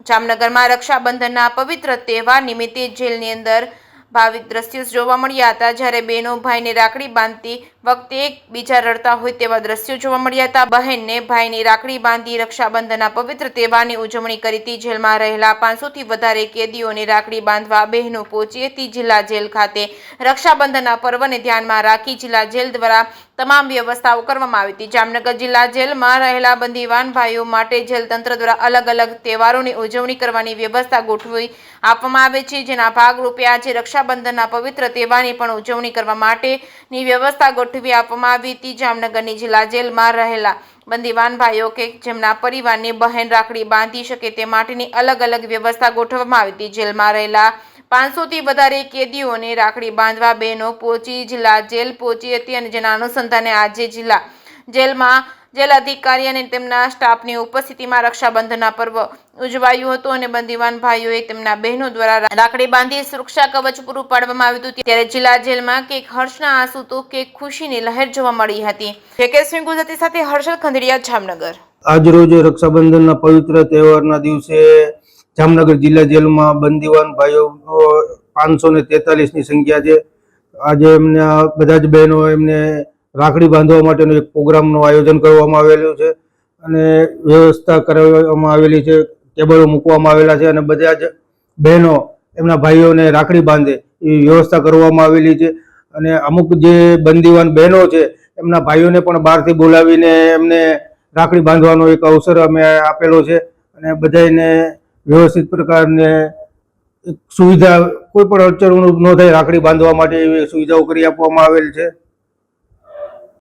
જામનગરમાં રક્ષાબંધનના પવિત્ર તહેવાર નિમિત્તે જેલની અંદર ભાવિક દ્રશ્યો જોવા મળ્યા હતા, જ્યારે બહેનો ભાઈને રાખડી બાંધતી વખતે એકબીજા રડતા હોય તેવા દ્રશ્યો જોવા મળ્યા હતા। બહેનને ભાઈની રાખડી બાંધી રક્ષાબંધનના પવિત્ર તહેવારની ઉજવણી કરી હતી। જેલમાં રહેલા 500થી વધારે કેદીઓને રાખડી બાંધવા બહેનો પહોંચી હતી। જિલ્લા જેલ ખાતે રક્ષાબંધનના પર્વને ધ્યાનમાં રાખી જિલ્લા જેલ દ્વારા તમામ વ્યવસ્થાઓ કરવામાં આવી હતી। જામનગર જિલ્લા જેલમાં રહેલા બંદીવાન ભાઈઓ માટે જેલ તંત્ર દ્વારા અલગ અલગ તહેવારોની ઉજવણી કરવાની વ્યવસ્થા ગોઠવી આપવામાં આવે છે, જેના ભાગરૂપે આજે રક્ષાબંધનના પવિત્ર તહેવારની પણ ઉજવણી કરવા માટેની વ્યવસ્થા ગોઠવી આપવામાં આવી હતી। જામનગરની જિલ્લા જેલમાં રહેલા બંદીવાન ભાઈઓ કે જેમના પરિવારની બહેન રાખડી બાંધી શકે તે માટેની અલગ અલગ વ્યવસ્થા ગોઠવવામાં આવી હતી। જેલમાં રહેલા 500થી વધારે કેદીઓને રાખડી બાંધવા બહેનો જિલ્લા જેલ પહોંચી હતી અને જેના અનુસંધાને આજે જિલ્લા જેલમાં જેલ અધિકારી અને તેમના સ્ટાફની ઉપસ્થિતિમાં રક્ષાબંધનના પર્વ ઉજવાયું હતું અને બંદીવાન ભાઈઓએ તેમના બહેનો દ્વારા રાખડી બાંધી સુરક્ષા કવચ પૂરું પાડવામાં આવ્યું હતું। ત્યારે જિલ્લા જેલમાં કે હર્ષના આંસુ તો કે ખુશીની લહેર જોવા મળી હતી। જેકેસિંહ ગુજરાતી સાથે હર્ષલ ખંડેરિયા, જામનગર। આજ રોજ રક્ષાબંધનના પવિત્ર તહેવારના દિવસે જામનગર જિલ્લા જેલમાં બંદીવાન ભાઈઓ 543ની સંખ્યા છે। આજે એમને બધા જ બહેનો એમને રાખડી બાંધવા માટેનો એક પ્રોગ્રામનું આયોજન કરવામાં આવેલું છે અને વ્યવસ્થા કરવામાં આવેલી છે। ટેબલો મૂકવામાં આવેલા છે અને બધા જ બહેનો એમના ભાઈઓને રાખડી બાંધે એવી વ્યવસ્થા કરવામાં આવેલી છે અને અમુક જે બંદીવાન બહેનો છે એમના ભાઈઓને પણ બહારથી બોલાવીને એમને રાખડી બાંધવાનો એક અવસર અમે આપેલો છે અને બધાને વ્યવસ્થિત પ્રકારને સુવિધા કોઈ પણ અડચણ ન થાય રાખડી બાંધવા માટે એવી સુવિધાઓ કરી આપવામાં આવેલ છે।